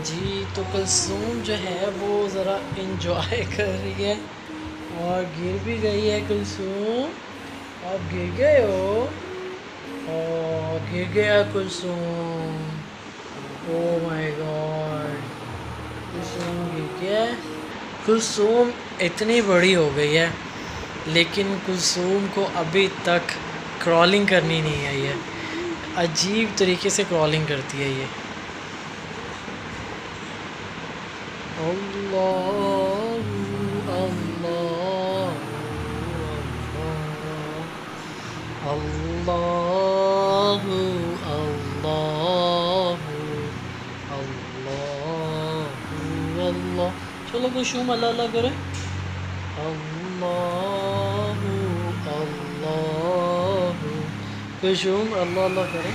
جی تو کلثوم جو ہے وہ ذرا انجوائے کر رہی ہے اور گر بھی گئی ہے کلثوم. آپ گر گئے ہو اور گر گیا کلثوم. او مائی گاڈ کلثوم گر گیا ہے. کلثوم اتنی بڑی ہو گئی ہے لیکن کلثوم کو ابھی تک کرالنگ کرنی نہیں آئی ہے. عجیب طریقے سے کرالنگ کرتی ہے یہ. اللہ اللہ اللہ اللہ اللہ اللہ. چلو کلثوم اللہ اللہ کرے. اللہ اللہ کلثوم اللہ اللہ کرے.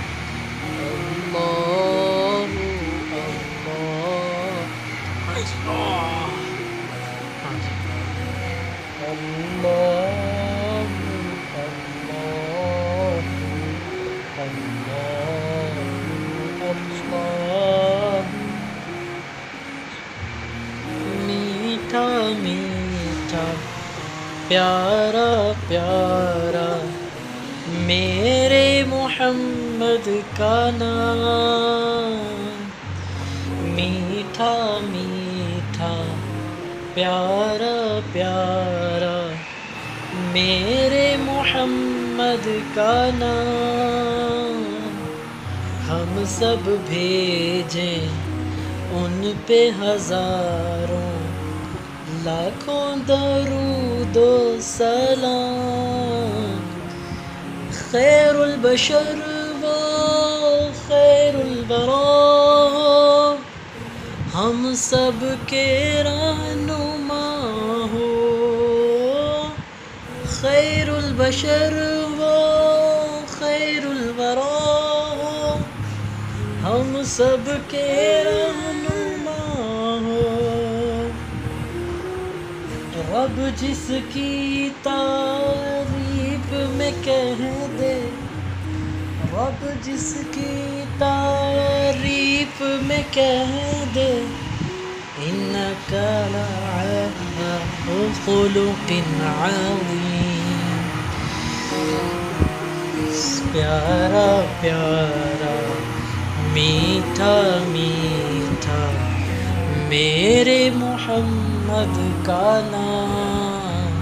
اللہ اللہ. ہاں جی. اللہ اللہ اللہ اللہ. میٹھا میٹھا پیارا پیارا میرے محمد کا نام. میٹھا میٹھا پیارا پیارا میرے محمد کا نام. ہم سب بھیجیں ان پہ ہزاروں لاکھوں درود و سلام. خیر البشر و خیر الورا ہم سب کے رہنما ہو. خیر البشر و خیر الورا ہم سب کے رہنما ہو. رب جس کی تعریف میں کہہ دے رب جس کی تعریف میں کہہ دے انک لعلی خلق عظیم. پیارا پیارا میٹھا میٹھا میرے محمد کا نام.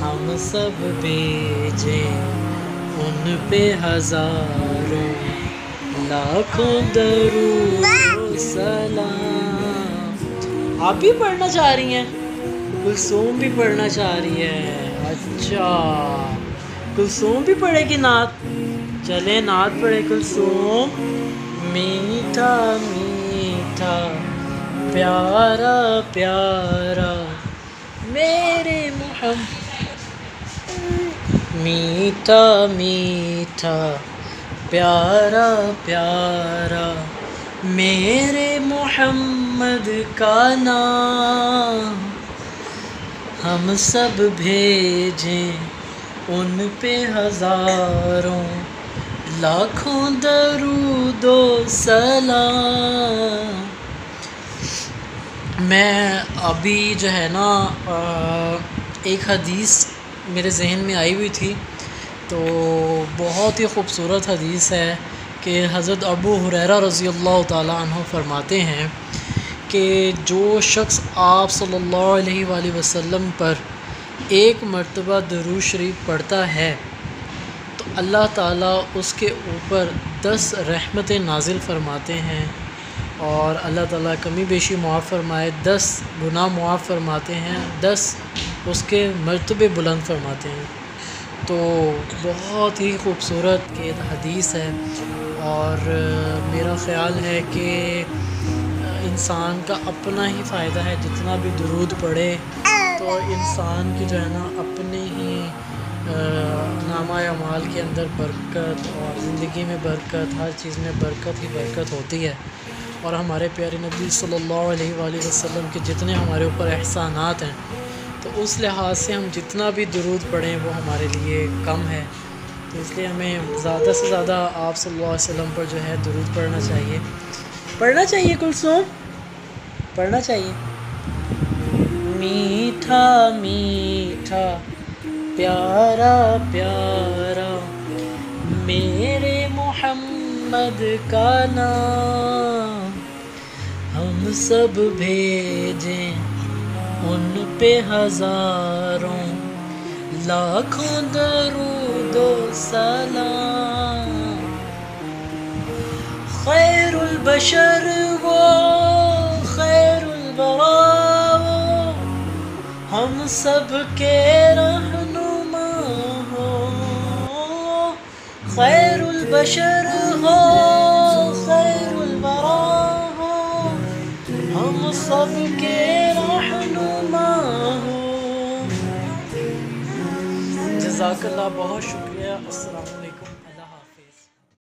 ہم سب بھیجیں ان پہ ہزاروں لاکھوں درود و سلام. آپ بھی پڑھنا چاہ رہی ہیں؟ کلثوم بھی پڑھنا چاہ رہی ہے. اچھا کلثوم بھی پڑھے گی نعت. چلے نعت پڑھے کلثوم. میٹھا میٹھا پیارا پیارا میرے محمد. میٹھا میٹھا پیارا پیارا میرے محمد کا نام. ہم سب بھیجیں ان پہ ہزاروں لاکھوں درود و سلام. میں ابھی جو ہے نا ایک حدیث میرے ذہن میں آئی ہوئی تھی تو بہت ہی خوبصورت حدیث ہے کہ حضرت ابو ہریرہ رضی اللہ تعالیٰ عنہ فرماتے ہیں کہ جو شخص آپ صلی اللہ علیہ وآلہ وسلم پر ایک مرتبہ درود شریف پڑھتا ہے تو اللہ تعالیٰ اس کے اوپر 10 رحمتیں نازل فرماتے ہیں اور اللہ تعالیٰ کمی بیشی معاف فرمائے 10 گناہ معاف فرماتے ہیں 10 اس کے مرتبے بلند فرماتے ہیں. تو بہت ہی خوبصورت یہ حدیث ہے اور میرا خیال ہے کہ انسان کا اپنا ہی فائدہ ہے. جتنا بھی درود پڑھے تو انسان کی جو ہے نا اپنے ہی نامہ اعمال کے اندر برکت اور زندگی میں برکت ہر چیز میں برکت ہی برکت ہوتی ہے. اور ہمارے پیارے نبی صلی اللہ علیہ وآلہ وسلم کے جتنے ہمارے اوپر احسانات ہیں تو اس لحاظ سے ہم جتنا بھی درود پڑھیں وہ ہمارے لیے کم ہے. تو اس لیے ہمیں زیادہ سے زیادہ آپ صلی اللہ علیہ وسلم پر جو ہے درود پڑھنا چاہیے کلثوم. پڑھنا چاہیے. میٹھا میٹھا پیارا پیارا میرے محمد کا نام، ہم سب بھیجیں ان پہ ہزاروں لاکھوں درود و سلام. خیر البشر وہ خیر الورا وہ ہم سب کے رہنما ہو. خیر البشر ہو خیر الورا ہو ہم سب کے رہنما ہو. جزاک اللہ، بہت شکریہ. السلام علیکم.